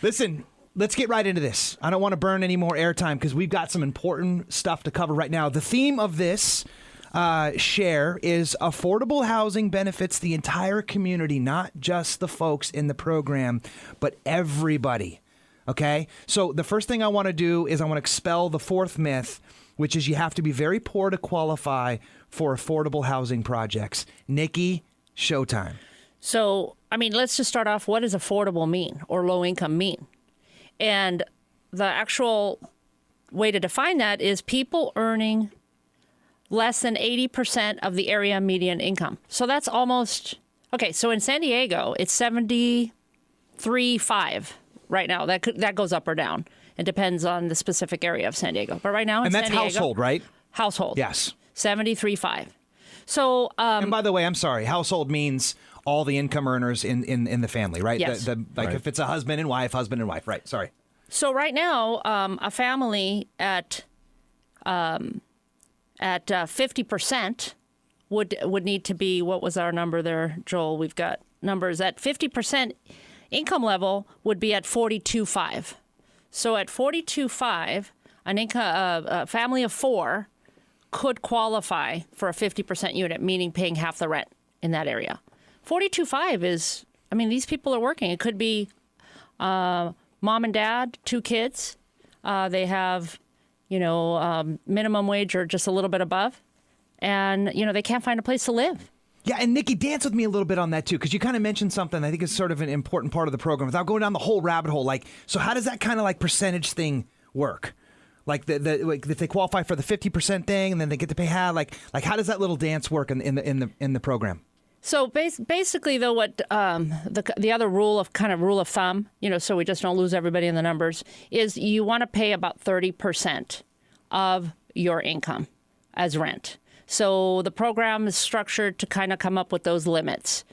Listen, let's get right into this. I don't want to burn any more airtime because we've got some important stuff to cover right now. The theme of this share is affordable housing benefits the entire community, not just the folks in the program, but everybody. Okay? So the first thing I want to do is I want to expel the fourth myth, which is you have to be very poor to qualify for affordable housing projects. Nicki, showtime. So, I mean, let's just start off. What does affordable mean or low income mean? And the actual way to define that is people earning less than 80% of the area median income. So that's almost, okay, so in San Diego, it's 73.5 right now. That goes up or down. It depends on the specific area of San Diego. But right now in San Diego. And that's household, right? Household. Yes. 73.5. So, and by the way, I'm sorry, household means all the income earners in the family, right? Yes. Right. If it's a husband and wife, right? Sorry. So right now, a family at 50% would need to be, what was our number there, Joel? We've got numbers at 50% income level would be at 42.5. So at 42.5, a family of four could qualify for a 50% unit, meaning paying half the rent in that area. 42.5 is, I mean, these people are working. It could be mom and dad, 2 kids. They have, minimum wage or just a little bit above. And, they can't find a place to live. Yeah, and Nicki, dance with me a little bit on that, too, because you kind of mentioned something I think is sort of an important part of the program. Without going down the whole rabbit hole, so how does that kind of percentage thing work? Like if they qualify for the 50% thing and then they get to pay half, how does that little dance work in the program? So basically, though, what the other rule of thumb, so we just don't lose everybody in the numbers, is you want to pay about 30% of your income as rent. So the program is structured to kind of come up with those limits.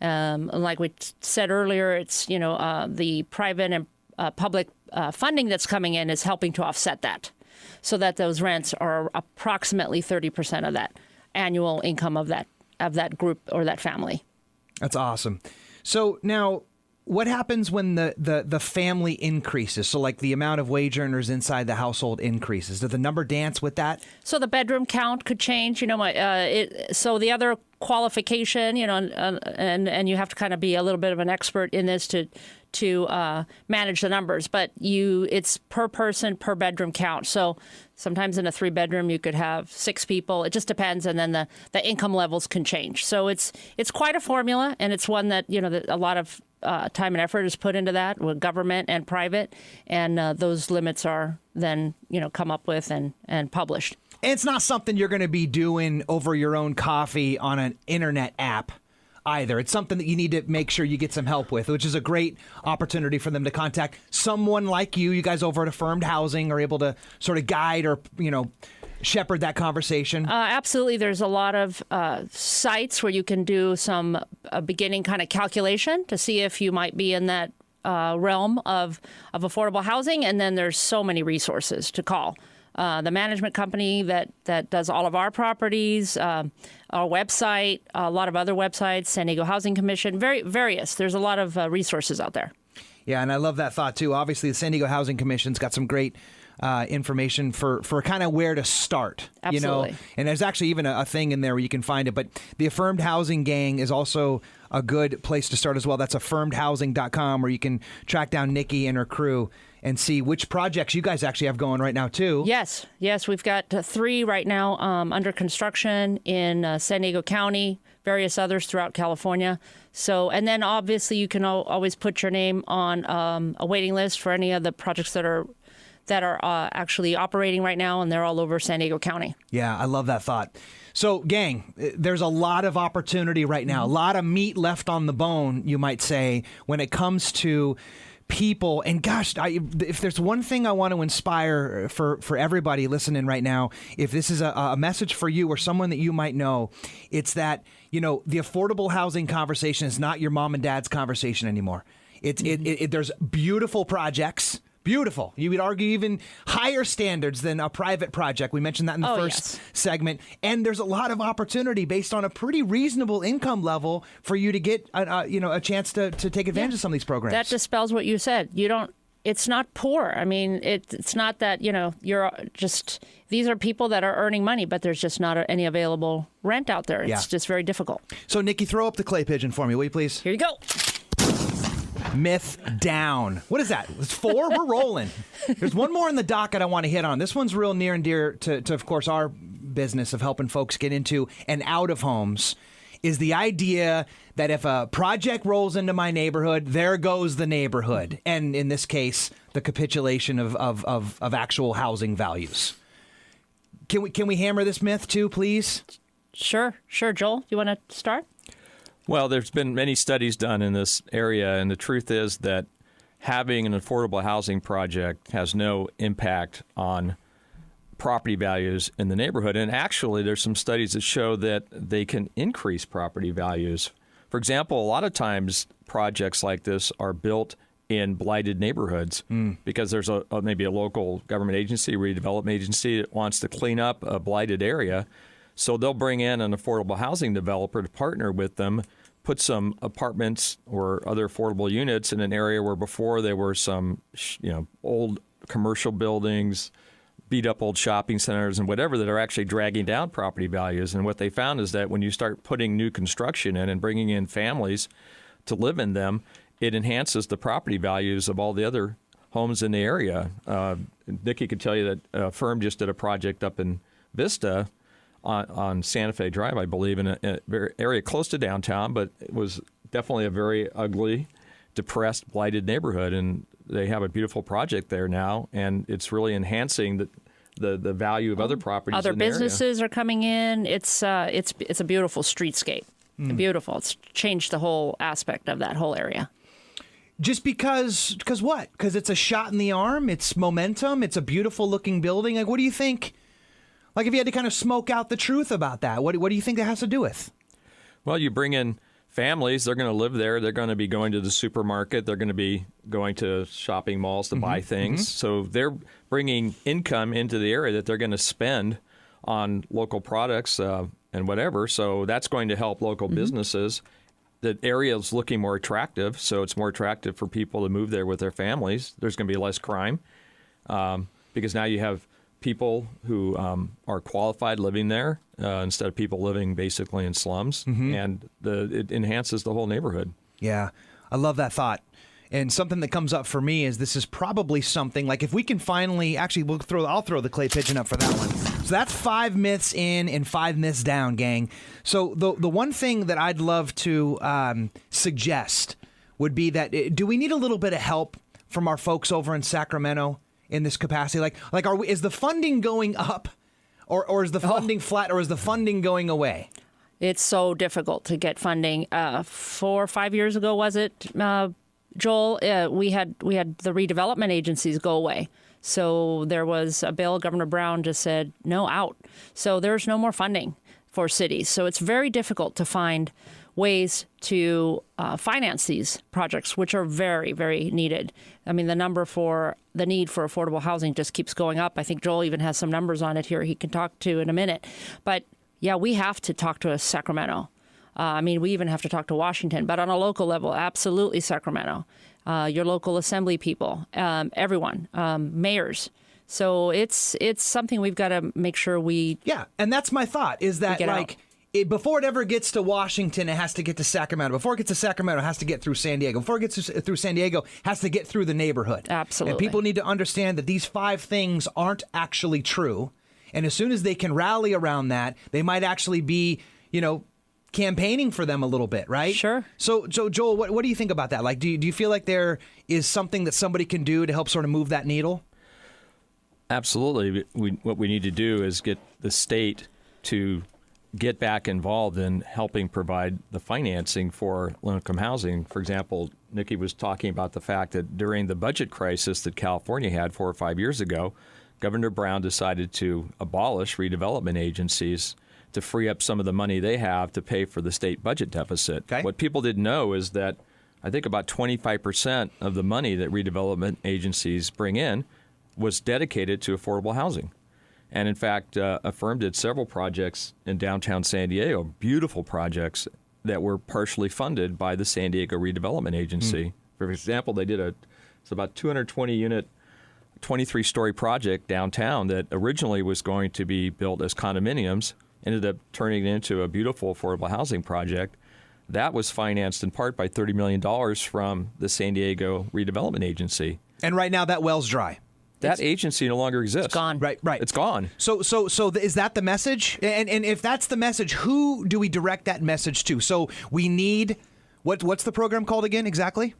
Like we said earlier, it's the private and public funding that's coming in is helping to offset that, so that those rents are approximately 30% of that annual income of that group or that family. That's awesome. So now, what happens when the family increases? So the amount of wage earners inside the household increases. Does the number dance with that? So the bedroom count could change. So the other qualification, and you have to kind of be a little bit of an expert in this to manage the numbers. But it's per person, per bedroom count. So sometimes in a 3-bedroom, you could have 6 people. It just depends. And then the income levels can change. So it's quite a formula. And it's one that, that a lot of time and effort is put into that with government and private. And those limits are then, come up with and published. And it's not something you're going to be doing over your own coffee on an internet app either. It's something that you need to make sure you get some help with, which is a great opportunity for them to contact someone like you. You guys over at Affirmed Housing are able to sort of guide or, shepherd that conversation. Absolutely. There's a lot of sites where you can do some beginning kind of calculation to see if you might be in that realm of affordable housing. And then there's so many resources to call. The management company that does all of our properties, our website, a lot of other websites, San Diego Housing Commission, various. There's a lot of resources out there. Yeah, and I love that thought, too. Obviously, the San Diego Housing Commission's got some great information for kind of where to start. Absolutely. And there's actually even a thing in there where you can find it. But the Affirmed Housing Gang is also a good place to start as well. That's affirmedhousing.com, where you can track down Nicki and her crew and see which projects you guys actually have going right now, too. Yes, we've got 3 right now under construction in San Diego County, various others throughout California. So, and then obviously you can always put your name on a waiting list for any of the projects that are actually operating right now, and they're all over San Diego County. Yeah, I love that thought. So, gang, there's a lot of opportunity right now, a lot of meat left on the bone, you might say, when it comes to people. And gosh, if there's one thing I want to inspire for everybody listening right now, if this is a message for you or someone that you might know, it's that, the affordable housing conversation is not your mom and dad's conversation anymore. There's beautiful projects. Beautiful. You would argue even higher standards than a private project. We mentioned that in the first segment. And there's a lot of opportunity based on a pretty reasonable income level for you to get a chance to take advantage of some of these programs. That dispels what you said. You don't not poor. I mean, it's not that, you're just, these are people that are earning money, but there's just not any available rent out there. It's just very difficult. So, Nicki, throw up the clay pigeon for me, will you please? Here you go. Myth down. What is that? It's 4? We're rolling. There's one more in the docket I want to hit on. This one's real near and dear to, of course, our business of helping folks get into and out of homes, is the idea that if a project rolls into my neighborhood, there goes the neighborhood. And in this case, the capitulation of actual housing values. Can we hammer this myth too, please? Sure. Joel, you want to start? Well, there's been many studies done in this area, and the truth is that having an affordable housing project has no impact on property values in the neighborhood. And actually, there's some studies that show that they can increase property values. For example, a lot of times projects like this are built in blighted neighborhoods because there's maybe a local government agency, redevelopment agency that wants to clean up a blighted area. So they'll bring in an affordable housing developer to partner with them, put some apartments or other affordable units in an area where before there were some, old commercial buildings, beat up old shopping centers and whatever that are actually dragging down property values. And what they found is that when you start putting new construction in and bringing in families to live in them, it enhances the property values of all the other homes in the area. Nicki could tell you that a firm just did a project up in Vista on Santa Fe Drive, I believe, in an area close to downtown, but it was definitely a very ugly, depressed, blighted neighborhood. And they have a beautiful project there now, and it's really enhancing the value of other properties. Other in the businesses are coming in. It's a beautiful streetscape. Beautiful. It's changed the whole aspect of that whole area. Just because what? Because it's a shot in the arm? It's momentum? It's a beautiful looking building? Like, what do you think? Like, if you had to kind of smoke out the truth about that, what do you think that has to do with? Well, you bring in families, they're going to live there. They're going to be going to the supermarket. They're going to be going to shopping malls to buy things. So they're bringing income into the area that they're going to spend on local products and whatever. So that's going to help local businesses. The area is looking more attractive, so it's more attractive for people to move there with their families. There's going to be less crime because now you have people who are qualified living there instead of people living basically in slums, and it enhances the whole neighborhood. Yeah, I love that thought. And something that comes up for me is this is probably something like if we can finally actually I'll throw the clay pigeon up for that one. So that's 5 myths in and 5 myths down, gang. So the one thing that I'd love to suggest would be that do we need a little bit of help from our folks over in Sacramento in this capacity? Like is the funding going up or is the funding flat or is the funding going away? It's so difficult to get funding. 4 or 5 years ago, was it, Joel? We had the redevelopment agencies go away. So there was a bill, Governor Brown just said, no, out. So there's no more funding for cities. So it's very difficult to find ways to finance these projects, which are very, very needed. I mean, the need for affordable housing just keeps going up. I think Joel even has some numbers on it here he can talk to in a minute. But yeah, we have to talk to Sacramento. We even have to talk to Washington, but on a local level, absolutely Sacramento. Your local assembly people, everyone, mayors. So it's something we've got to make sure we. Yeah, and that's my thought is that before it ever gets to Washington, it has to get to Sacramento. Before it gets to Sacramento, it has to get through San Diego. Before it gets through San Diego, it has to get through the neighborhood. Absolutely. And people need to understand that these 5 things aren't actually true. And as soon as they can rally around that, they might actually be, campaigning for them a little bit, right? Sure. So Joel, what do you think about that? Like, do you feel like there is something that somebody can do to help sort of move that needle? Absolutely. What we need to do is get the state to get back involved in helping provide the financing for low-income housing. For example, Nicki was talking about the fact that during the budget crisis that California had 4 or 5 years ago, Governor Brown decided to abolish redevelopment agencies to free up some of the money they have to pay for the state budget deficit. Okay. What people didn't know is that I think about 25% of the money that redevelopment agencies bring in was dedicated to affordable housing. And in fact, a firm did several projects in downtown San Diego, beautiful projects that were partially funded by the San Diego Redevelopment Agency. For example, they did a It's about 220 unit, 23-story project downtown that originally was going to be built as condominiums, ended up turning it into a beautiful affordable housing project. That was financed in part by $30 million from the San Diego Redevelopment Agency. And right now that well's dry. That agency no longer exists. It's gone. Right. It's gone. So is that the message? And if that's the message, who do we direct that message to? So we need, what's the program called again exactly?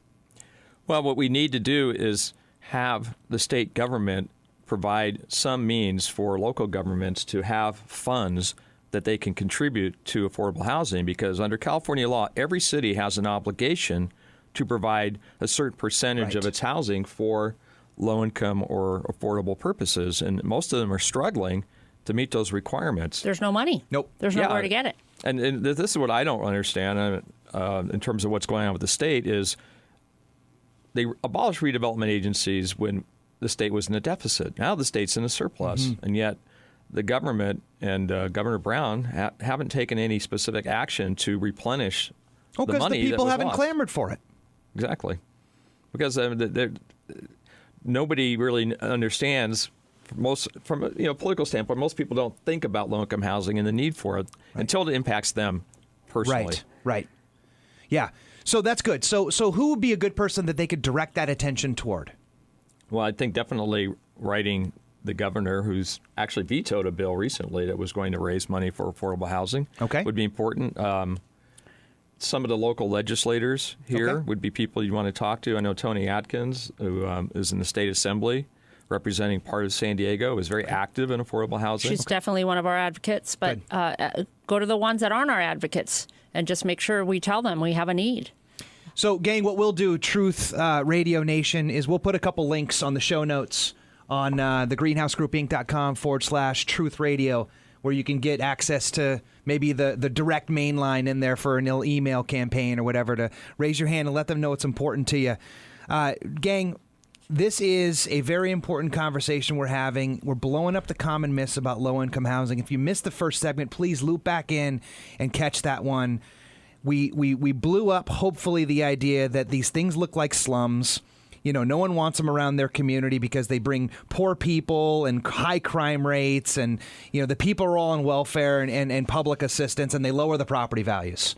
Well, what we need to do is have the state government provide some means for local governments to have funds that they can contribute to affordable housing, because under California law, every city has an obligation to provide a certain percentage of its housing for low-income or affordable purposes, and most of them are struggling to meet those requirements. There's no money. Nope. There's nowhere to get it. And this is what I don't understand in terms of what's going on with the state is they abolished redevelopment agencies when the state was in a deficit. Now the state's in a surplus, and yet the government and Governor Brown haven't taken any specific action to replenish the money. Because the people haven't lost. clamored for it. Exactly. Because nobody really understands, from a political standpoint, most people don't think about low-income housing and the need for it until it impacts them personally. Right. Yeah. So that's good. So who would be a good person that they could direct that attention toward? Well, I think definitely writing the governor, who's actually vetoed a bill recently that was going to raise money for affordable housing, would be important. Some of the local legislators here would be people you'd want to talk to. I know Tony Atkins, who is in the state assembly representing part of San Diego, is very active in affordable housing. She's definitely one of our advocates, but go to the ones that aren't our advocates and just make sure we tell them we have a need. So, gang, what we'll do, Truth Radio Nation, is we'll put a couple links on the show notes on thegreenhousegroupinc.com/Truth Radio, where you can get access to maybe the direct main line in there for an email campaign or whatever to raise your hand and let them know it's important to you. Gang, this is a very important conversation we're having. We're blowing up the common myths about low-income housing. If you missed the first segment, please loop back in and catch that one. We blew up, hopefully, the idea that these things look like slums. You know, no one wants them around their community because they bring poor people and high crime rates, and, you know, the people are all on welfare and public assistance, and they lower the property values.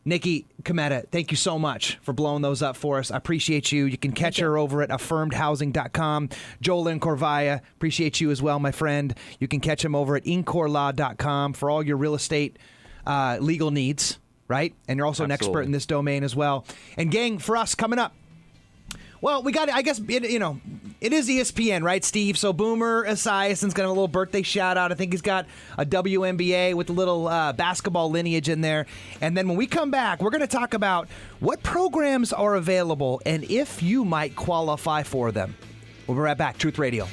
Nicki Cometa, thank you so much for blowing those up for us. I appreciate you. You can catch her over at affirmedhousing.com. Joel Incorvaia, appreciate you as well, my friend. You can catch him over at incorlaw.com for all your real estate legal needs, right? And you're also an expert in this domain as well. And gang, for us coming up, well, we got, I guess, it is ESPN, right, Steve? So Boomer Esiason's got a little birthday shout out. I think he's got a WNBA with a little basketball lineage in there. And then when we come back, we're going to talk about what programs are available and if you might qualify for them. We'll be right back. Truth Radio.